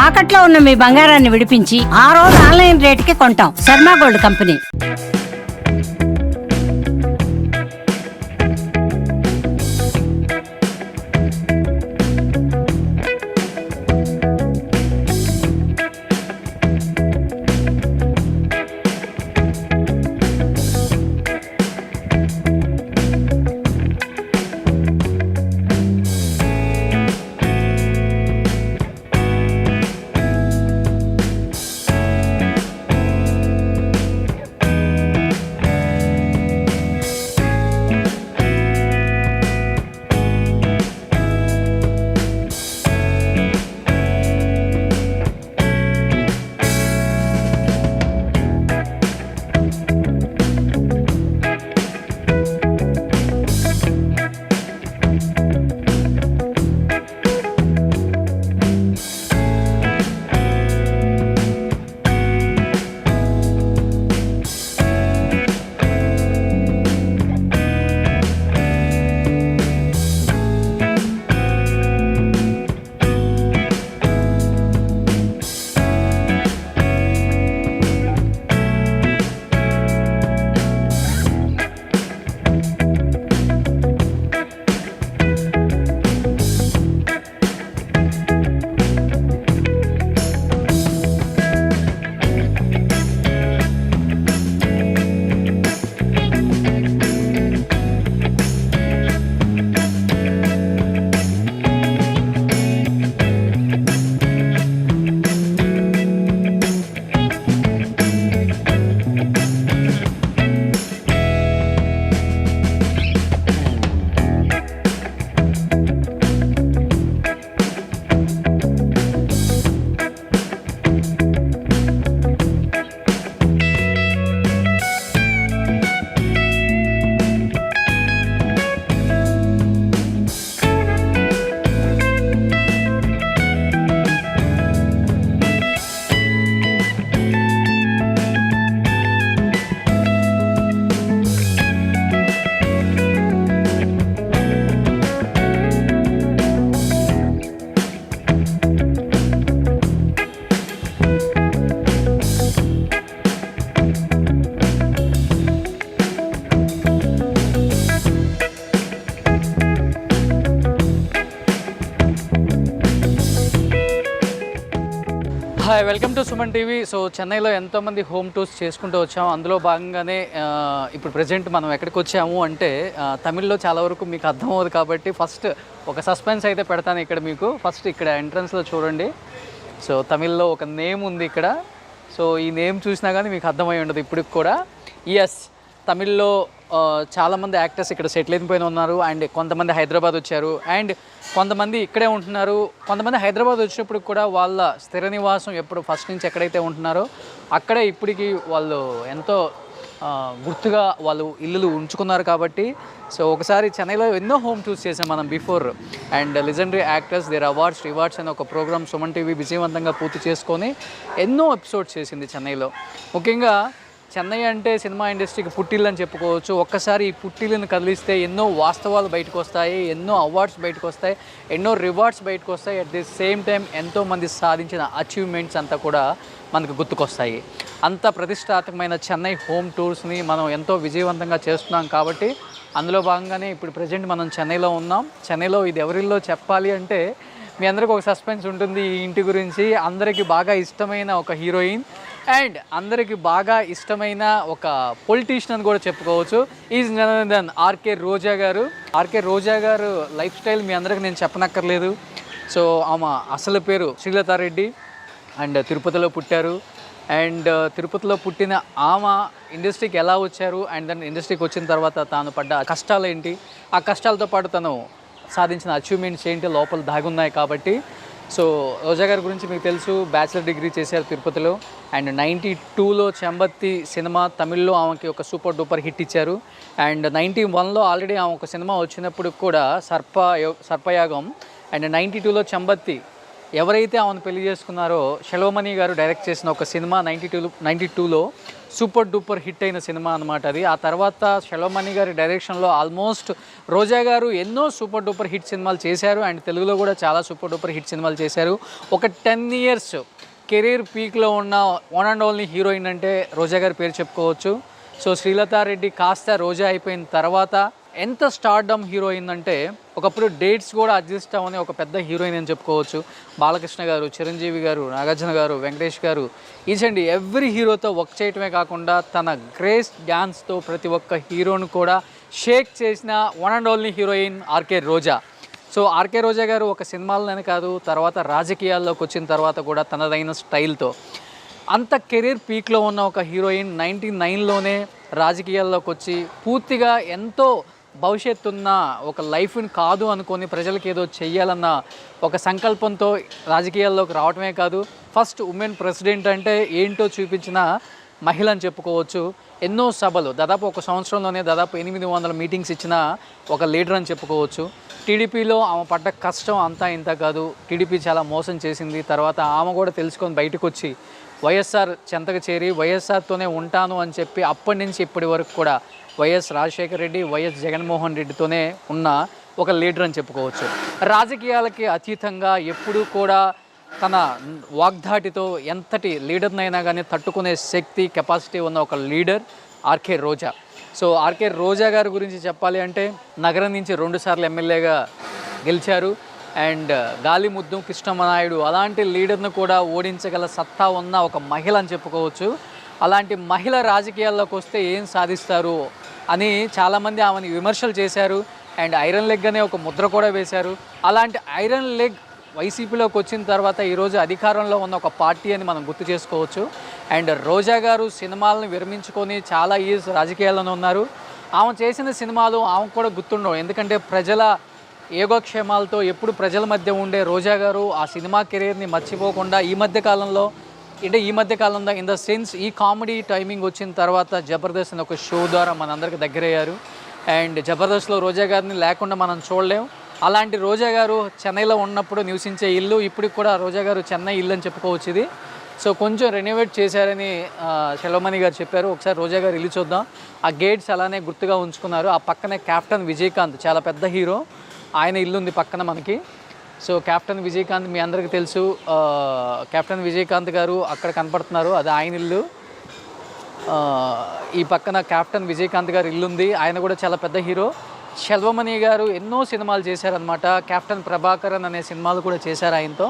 తాకట్లో ఉన్న మీ బంగారాన్ని విడిపించి ఆ రోజు ఆన్లైన్ రేటుకి కొంటాం. Sharma gold company. Hi, welcome to Suman TV. So చెన్నైలో ఎంతోమంది హోమ్ టూర్స్ చేసుకుంటూ వచ్చాము. అందులో భాగంగానే ఇప్పుడు ప్రజెంట్ మనం ఎక్కడికి వచ్చాము అంటే తమిళ్లో చాలా వరకు మీకు అర్థమవుతుంది కాబట్టి ఫస్ట్ ఒక సస్పెన్స్ అయితే పెడతాను ఇక్కడ మీకు. ఫస్ట్ ఇక్కడ ఎంట్రన్స్లో చూడండి. సో తమిళ్లో ఒక నేమ్ ఉంది ఇక్కడ. సో ఈ నేమ్ చూసినా కానీ మీకు అర్థమై ఉండదు ఇప్పటికి కూడా. ఎస్, తమిళ్లో చాలామంది యాక్టర్స్ ఇక్కడ సెటిల్ అయిపోయిన ఉన్నారు. అండ్ కొంతమంది హైదరాబాద్ వచ్చారు, అండ్ కొంతమంది ఇక్కడే ఉంటున్నారు. కొంతమంది హైదరాబాద్ వచ్చినప్పుడు కూడా వాళ్ళ స్థిర నివాసం ఎప్పుడు ఫస్ట్ నుంచి ఎక్కడైతే ఉంటున్నారో అక్కడే ఇప్పటికీ వాళ్ళు ఎంతో గుర్తుగా వాళ్ళు ఇల్లులు ఉంచుకున్నారు కాబట్టి. సో ఒకసారి చెన్నైలో ఎన్నో హోమ్ టూర్స్ చేసాం మనం before. And legendary actors there awards rewards అనే ఒక ప్రోగ్రామ్ సుమన్ టీవీ విజయవంతంగా పూర్తి చేసుకొని ఎన్నో ఎపిసోడ్స్ చేసింది చెన్నైలో. ముఖ్యంగా చెన్నై అంటే సినిమా ఇండస్ట్రీకి పుట్టిల్లు అని చెప్పుకోవచ్చు. ఒక్కసారి ఈ పుట్టిల్లుని కదిలిస్తే ఎన్నో వాస్తవాలు బయటకు వస్తాయి, ఎన్నో అవార్డ్స్ బయటకు వస్తాయి, ఎన్నో రివార్డ్స్ బయటకు వస్తాయి. అట్ ది సేమ్ టైం ఎంతోమంది సాధించిన అచీవ్మెంట్స్ అంతా కూడా మనకు గుర్తుకొస్తాయి. అంత ప్రతిష్టాత్మకమైన చెన్నై హోమ్ టూర్స్ని మనం ఎంతో విజయవంతంగా చేస్తున్నాం కాబట్టి అందులో భాగంగానే ఇప్పుడు ప్రజెంట్ మనం చెన్నైలో ఉన్నాం. చెన్నైలో ఇది ఎవరిల్లో చెప్పాలి అంటే మీ అందరికీ ఒక సస్పెన్స్ ఉంటుంది ఈ ఇంటి గురించి. అందరికీ బాగా ఇష్టమైన ఒక హీరోయిన్ అండ్ అందరికీ బాగా ఇష్టమైన ఒక పొలిటీషియన్ అని కూడా చెప్పుకోవచ్చు. Is none then RK Roja గారు. ఆర్కే రోజా గారు లైఫ్ స్టైల్ మీ అందరికీ నేను చెప్పనక్కర్లేదు. సో ఆమె అసలు పేరు శ్రీలతారెడ్డి అండ్ తిరుపతిలో పుట్టారు. అండ్ తిరుపతిలో పుట్టిన ఆమె ఇండస్ట్రీకి ఎలా వచ్చారు అండ్ దాని ఇండస్ట్రీకి వచ్చిన తర్వాత తాను పడ్డ కష్టాలు ఏంటి, ఆ కష్టాలతో పాటు తను సాధించిన అచీవ్మెంట్స్ ఏంటి లోపల దాగున్నాయి కాబట్టి. సో రోజా గారి గురించి మీకు తెలుసు, బ్యాచిలర్ డిగ్రీ చేశారు తిరుపతిలో. అండ్ 92లో చెంబత్తి సినిమా తమిళ్లో ఆమెకి ఒక సూపర్ డూపర్ హిట్ ఇచ్చారు. అండ్ 91లో ఆల్రెడీ ఆమె ఒక సినిమా వచ్చినప్పుడు కూడా సర్పయాగం. అండ్ 92లో చెంబత్తి ఎవరైతే ఆమెను పెళ్లి చేసుకున్నారో శెలవమణి గారు డైరెక్ట్ చేసిన ఒక సినిమా 92లో సూపర్ డూపర్ హిట్ అయిన సినిమా అనమాట అది. ఆ తర్వాత శెలవమణి గారి డైరెక్షన్లో ఆల్మోస్ట్ రోజా గారు ఎన్నో సూపర్ డూపర్ హిట్ సినిమాలు చేశారు అండ్ తెలుగులో కూడా చాలా సూపర్ డూపర్ హిట్ సినిమాలు చేశారు. ఒక 10 years కెరీర్ పీక్లో ఉన్న వన్ అండ్ ఓన్లీ హీరోయిన్ అంటే రోజా గారి పేరు చెప్పుకోవచ్చు. సో శ్రీలతారెడ్డి కాస్త రోజా అయిపోయిన తర్వాత ఎంత స్టార్డమ్ హీరోయిన్ అంటే ఒకప్పుడు డేట్స్ కూడా అడ్జస్ట్ అవ్వని ఒక పెద్ద హీరోయిన్ అని చెప్పుకోవచ్చు. బాలకృష్ణ గారు, చిరంజీవి గారు, నాగార్జున గారు, వెంకటేష్ గారు, ఈచ్ అండ్ ఎవ్రీ హీరోతో వర్క్ చేయటమే కాకుండా తన గ్రేస్ డ్యాన్స్తో ప్రతి ఒక్క హీరోను కూడా షేక్ చేసిన one and only heroine RK Roja. So RK Roja గారు ఒక సినిమాలనే కాదు, తర్వాత రాజకీయాల్లోకి వచ్చిన తర్వాత కూడా తనదైన స్టైల్తో అంత కెరీర్ పీక్లో ఉన్న ఒక హీరోయిన్ 99లోనే రాజకీయాల్లోకి వచ్చి పూర్తిగా ఎంతో భవిష్యత్తు ఉన్న ఒక లైఫ్ని కాదు అనుకొని ప్రజలకు ఏదో చెయ్యాలన్న ఒక సంకల్పంతో రాజకీయాల్లోకి రావటమే కాదు, ఫస్ట్ ఉమెన్ ప్రెసిడెంట్ అంటే ఏంటో చూపించిన మహిళ అని చెప్పుకోవచ్చు. ఎన్నో సభలు దాదాపు ఒక సంవత్సరంలోనే దాదాపు 800 మీటింగ్స్ ఇచ్చిన ఒక లీడర్ అని చెప్పుకోవచ్చు. టీడీపీలో ఆమె పడ్డ కష్టం అంతా ఇంత కాదు, టీడీపీ చాలా మోసం చేసింది. తర్వాత ఆమె కూడా తెలుసుకొని బయటకు వచ్చి వైఎస్ఆర్ చెంతకు చేరి వైఎస్ఆర్తోనే ఉంటాను అని చెప్పి అప్పటి నుంచి ఇప్పటి వరకు కూడా వైఎస్ రాజశేఖర రెడ్డి, వైఎస్ జగన్మోహన్ రెడ్డితోనే ఉన్న ఒక లీడర్ అని చెప్పుకోవచ్చు. రాజకీయాలకి అతీతంగా ఎప్పుడూ కూడా తన వాగ్దాటితో ఎంతటి లీడర్నైనా కానీ తట్టుకునే శక్తి, కెపాసిటీ ఉన్న ఒక leader RK Roja. So RK రోజా గారి గురించి చెప్పాలి అంటే నగరం నుంచి 2 సార్లు ఎమ్మెల్యేగా గెలిచారు అండ్ గాలిముద్దు కృష్ణమనాయుడు అలాంటి లీడర్ను కూడా ఓడించగల సత్తా ఉన్న ఒక మహిళ అని చెప్పుకోవచ్చు. అలాంటి మహిళ రాజకీయాల్లోకి వస్తే ఏం సాధిస్తారు అని చాలామంది ఆమెని విమర్శలు చేశారు అండ్ ఐరన్ లెగ్ అనే ఒక ముద్ర కూడా వేశారు. అలాంటి ఐరన్ లెగ్ వైసీపీలోకి వచ్చిన తర్వాత ఈరోజు అధికారంలో ఉన్న ఒక పార్టీ అని మనం గుర్తు చేసుకోవచ్చు. అండ్ రోజా గారు సినిమాలను విరమించుకొని చాలా ఇయర్స్ రాజకీయాల్లోనే ఉన్నారు. ఆమె చేసిన సినిమాలు ఆమెకు కూడా గుర్తుండవు, ఎందుకంటే ప్రజల యోగక్షేమాలతో ఎప్పుడు ప్రజల మధ్య ఉండే రోజా గారు ఆ సినిమా కెరీర్ని మర్చిపోకుండా ఈ మధ్య కాలంలో ఇన్ ద సెన్స్ ఈ కామెడీ టైమింగ్ వచ్చిన తర్వాత జబర్దస్త్ అనే ఒక షో ద్వారా మనందరికి దగ్గరయ్యారు. అండ్ జబర్దస్త్లో రోజా గారిని లేకుండా మనం చూడలేం. అలాంటి రోజా గారు చెన్నైలో ఉన్నప్పుడు నివసించే ఇల్లు ఇప్పటికి కూడా రోజా గారు చెన్నై ఇల్లు అని చెప్పుకోవచ్చు ఇది. సో కొంచెం రెనోవేట్ చేశారని శెలవమణి గారు చెప్పారు. ఒకసారి రోజా గారు ఇల్లు చూద్దాం. ఆ గేట్స్ అలానే గుర్తుగా ఉంచుకున్నారు. ఆ పక్కనే కెప్టెన్ విజయకాంత్ చాలా పెద్ద హీరో, ఆయన ఇల్లు ఉంది పక్కన మనకి. సో కెప్టెన్ విజయకాంత్ మీ అందరికీ తెలుసు, కెప్టెన్ విజయకాంత్ గారు అక్కడ కనపడుతున్నారు, అది ఆయన ఇల్లు. ఈ పక్కన కెప్టెన్ విజయకాంత్ గారు ఇల్లు ఉంది, ఆయన కూడా చాలా పెద్ద హీరో. శెలవమణి గారు ఎన్నో సినిమాలు చేశారనమాట. కెప్టెన్ ప్రభాకరన్ అనే సినిమాలు కూడా చేశారు ఆయనతో.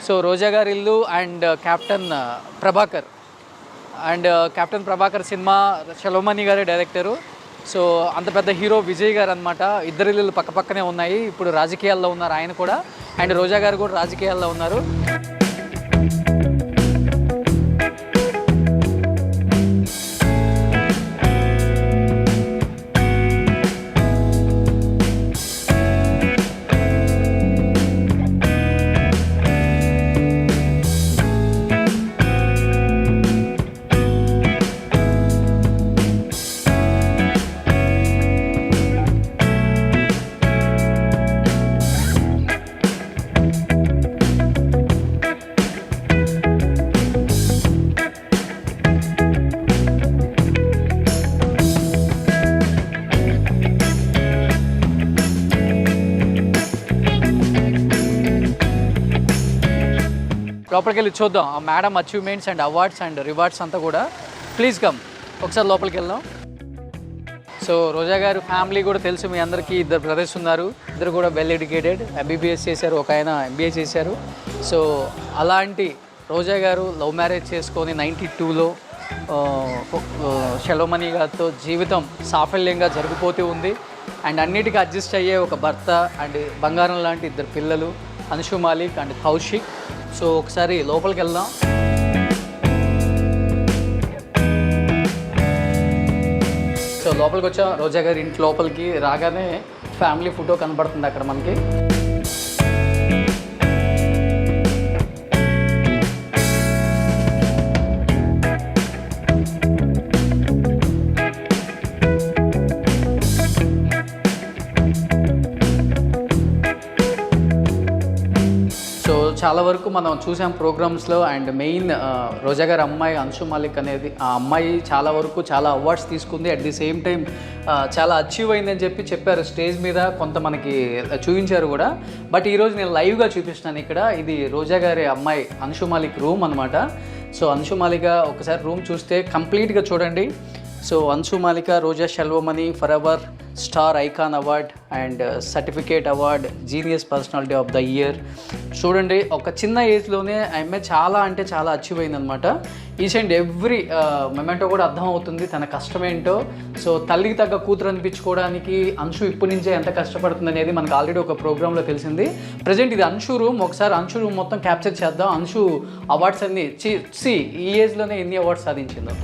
సో రోజా గారి ఇల్లు అండ్ కెప్టెన్ ప్రభాకర్ సినిమా శెలవమణి గారి డైరెక్టరు. సో అంత పెద్ద హీరో విజయ్ గారు అనమాట. ఇద్దరు ఇల్లు పక్కపక్కనే ఉన్నాయి. ఇప్పుడు రాజకీయాల్లో ఉన్నారు ఆయన కూడా, అండ్ రోజా గారు కూడా రాజకీయాల్లో ఉన్నారు. లోపలికి వెళ్ళి చూద్దాం ఆ madam achievements and awards and rewards అంతా కూడా. ప్లీజ్ కమ్, ఒకసారి లోపలికి వెళ్దాం. సో రోజా గారు ఫ్యామిలీ కూడా తెలుసు మీ అందరికీ, 2 బ్రదర్స్ ఉన్నారు, ఇద్దరు కూడా వెల్ ఎడ్యుకేటెడ్, ఎంబీబీఎస్ చేశారు, ఒక ఆయన ఎంబీఏ చేశారు. సో అలాంటి రోజా గారు లవ్ మ్యారేజ్ చేసుకొని 92లో శెలవమణి గారితో జీవితం సాఫల్యంగా జరిగిపోతూ ఉంది. అండ్ అన్నిటికీ అడ్జస్ట్ అయ్యే ఒక భర్త అండ్ బంగారం లాంటి 2 పిల్లలు, అన్షు మాలిక్ అండ్ కౌశిక్. సో ఒకసారి లోపలికి వెళ్దాం. సో లోపలికి వచ్చాం. రోజా గారి ఇంటి లోపలికి రాగానే ఫ్యామిలీ ఫోటో కనబడుతుంది అక్కడ మనకి. చాలా వరకు మనం చూసాం ప్రోగ్రామ్స్లో. అండ్ మెయిన్ రోజా గారి అమ్మాయి అంశు మాలిక్ అనేది ఆ అమ్మాయి చాలా వరకు చాలా అవార్డ్స్ తీసుకుంది. అట్ ది సేమ్ టైం చాలా అచీవ్ అయిందని చెప్పారు స్టేజ్ మీద, కొంత మనకి చూపించారు కూడా. బట్ ఈరోజు నేను లైవ్గా చూపిస్తున్నాను ఇక్కడ. ఇది రోజా గారి అమ్మాయి అంశు మాలిక్ రూమ్ అనమాట. సో అంశు మాలిక ఒకసారి రూమ్ చూస్తే కంప్లీట్గా చూడండి. So Anshu Malika Roja Selvamani for ever star icon award and certificate award, genius personality of the year. చూడండి, ఒక చిన్న ఏజ్లోనే ఆమె చాలా అంటే చాలా అచీవ్ అయిందనమాట. ఈచ్ అండ్ ఎవ్రీ మొమెంటో కూడా అర్థమవుతుంది తన కష్టమేంటో. సో తల్లికి తగ్గ కూతురు అనిపించుకోవడానికి అంశు ఇప్పటి నుంచే ఎంత కష్టపడుతుంది అనేది మనకు ఆల్రెడీ ఒక ప్రోగ్రాంలో తెలిసింది. ప్రజెంట్ ఇది అంశు రూమ్. ఒకసారి అంశు రూమ్ మొత్తం క్యాప్చర్ చేద్దాం. అంశు అవార్డ్స్ అన్ని ఈ ఏజ్లోనే ఎన్ని అవార్డ్స్ సాధించిందో.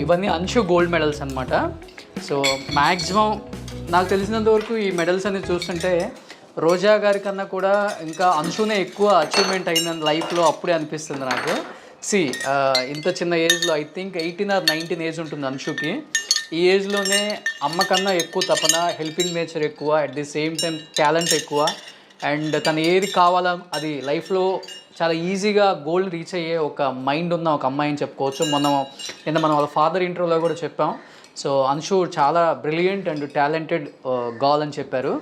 ఇవన్నీ అంశు గోల్డ్ మెడల్స్ అనమాట. సో మ్యాక్సిమం నాకు తెలిసినంత వరకు ఈ మెడల్స్ అనేది చూస్తుంటే రోజా గారి కన్నా కూడా ఇంకా అంశునే ఎక్కువ అచీవ్మెంట్ అయిందని లైఫ్లో అప్పుడే అనిపిస్తుంది నాకు. ఇంత చిన్న ఏజ్లో ఐ థింక్ 18 or 19 ఏజ్ ఉంటుంది అంశుకి. ఈ ఏజ్లోనే అమ్మ కన్నా ఎక్కువ తపన, హెల్పింగ్ నేచర్ ఎక్కువ, at the same time talent ఎక్కువ. అండ్ తను ఏది కావాలో అది లైఫ్లో చాలా ఈజీగా గోల్ రీచ్ అయ్యే ఒక మైండ్ ఉన్న ఒక అమ్మాయి అని చెప్పుకోవచ్చు. మనం వాళ్ళ ఫాదర్ ఇంటర్వ్యూలో కూడా చెప్పాం. సో అంశు చాలా బ్రిలియంట్ అండ్ టాలెంటెడ్ గర్ల్ అని చెప్పారు.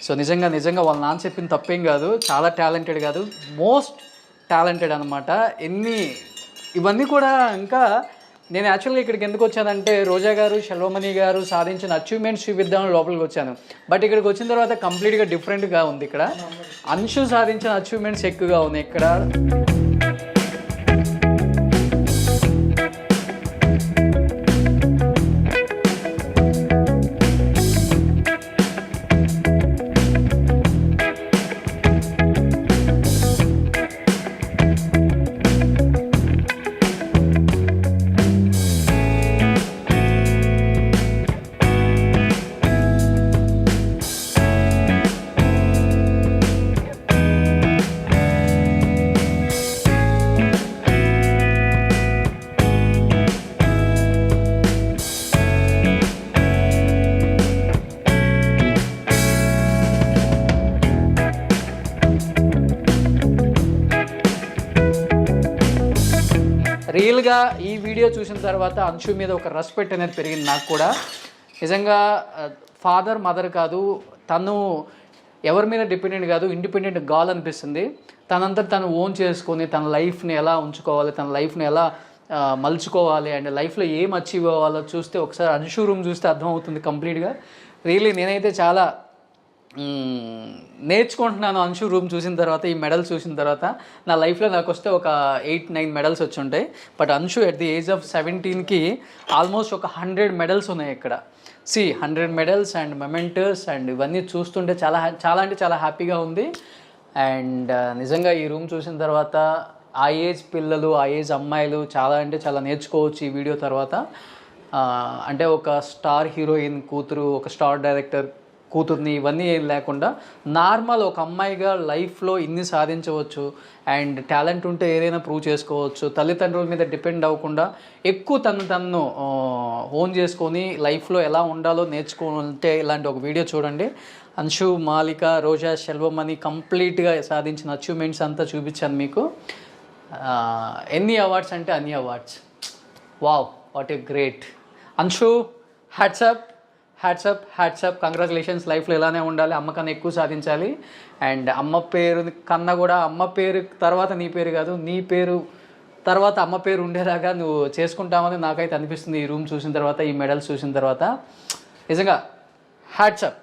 సో నిజంగా వాళ్ళ నాన్న చెప్పింది తప్పేం కాదు. చాలా టాలెంటెడ్ కాదు, మోస్ట్ టాలెంటెడ్ అనమాట. ఇవన్నీ కూడా ఇంకా నేను యాక్చువల్గా ఇక్కడికి ఎందుకు వచ్చానంటే రోజా గారు, సెల్వమణి గారు సాధించిన అచీవ్మెంట్స్ చూపిద్దామని లోపలికి వచ్చాను. బట్ ఇక్కడికి వచ్చిన తర్వాత కంప్లీట్గా డిఫరెంట్గా ఉంది. ఇక్కడ అంశు సాధించిన అచీవ్మెంట్స్ ఎక్కువగా ఉన్నాయి ఇక్కడ. రియల్గా ఈ వీడియో చూసిన తర్వాత అంశు మీద ఒక రెస్పెక్ట్ అనేది పెరిగింది నాకు కూడా. నిజంగా ఫాదర్ మదర్ కాదు, తను ఎవరి మీద డిపెండెంట్ కాదు, ఇండిపెండెంట్ గర్ల్ అనిపిస్తుంది. తనంతా తను ఓన్ చేసుకొని తన లైఫ్ని ఎలా ఉంచుకోవాలి, తన లైఫ్ని ఎలా మలుచుకోవాలి అండ్ లైఫ్లో ఏం అచీవ్ అవ్వాలో చూస్తే ఒకసారి అంశు రూమ్ చూస్తే అర్థమవుతుంది కంప్లీట్గా. రియల్లీ నేనైతే చాలా నేర్చుకుంటున్నాను అంశు రూమ్ చూసిన తర్వాత, ఈ మెడల్స్ చూసిన తర్వాత. నా లైఫ్లో నాకు వస్తే ఒక 8-9 మెడల్స్ వచ్చి ఉంటాయి. But Anshu at the age of 17కి ఆల్మోస్ట్ ఒక 100 మెడల్స్ ఉన్నాయి ఇక్కడ. 100 మెడల్స్ అండ్ మెమెంటర్స్ అండ్ ఇవన్నీ చూస్తుంటే చాలా అంటే చాలా హ్యాపీగా ఉంది. అండ్ నిజంగా ఈ రూమ్ చూసిన తర్వాత ఆ ఏజ్ పిల్లలు, ఆ ఏజ్ అమ్మాయిలు చాలా అంటే చాలా నేర్చుకోవచ్చు ఈ వీడియో తర్వాత. అంటే ఒక స్టార్ హీరోయిన్ కూతురు, ఒక స్టార్ డైరెక్టర్ కూతుర్ని, ఇవన్నీ ఏం లేకుండా నార్మల్ ఒక అమ్మాయిగా లైఫ్లో ఇన్ని సాధించవచ్చు. అండ్ టాలెంట్ ఉంటే ఏదైనా ప్రూవ్ చేసుకోవచ్చు. తల్లిదండ్రుల మీద డిపెండ్ అవ్వకుండా ఎక్కువ తను ఓన్ చేసుకొని లైఫ్లో ఎలా ఉండాలో నేర్చుకుంటే ఇలాంటి ఒక వీడియో చూడండి. అంశు మాలిక, రోజా సెల్వమణి కంప్లీట్గా సాధించిన అచీవ్మెంట్స్ అంతా చూపించాను మీకు. ఎన్ని అవార్డ్స్ అంటే అన్ని awards. Wow, what a great. Anshu, hats off, congratulations. లైఫ్లో ఇలానే ఉండాలి, అమ్మ కన్నా ఎక్కువ సాధించాలి. అండ్ అమ్మ పేరు కన్నా కూడా అమ్మ పేరు తర్వాత నీ పేరు కాదు, నీ పేరు తర్వాత అమ్మ పేరు ఉండేలాగా నువ్వు చేసుకుంటామని నాకైతే అనిపిస్తుంది ఈ రూమ్ చూసిన తర్వాత, ఈ మెడల్స్ చూసిన తర్వాత. నిజంగా హ్యాట్సప్.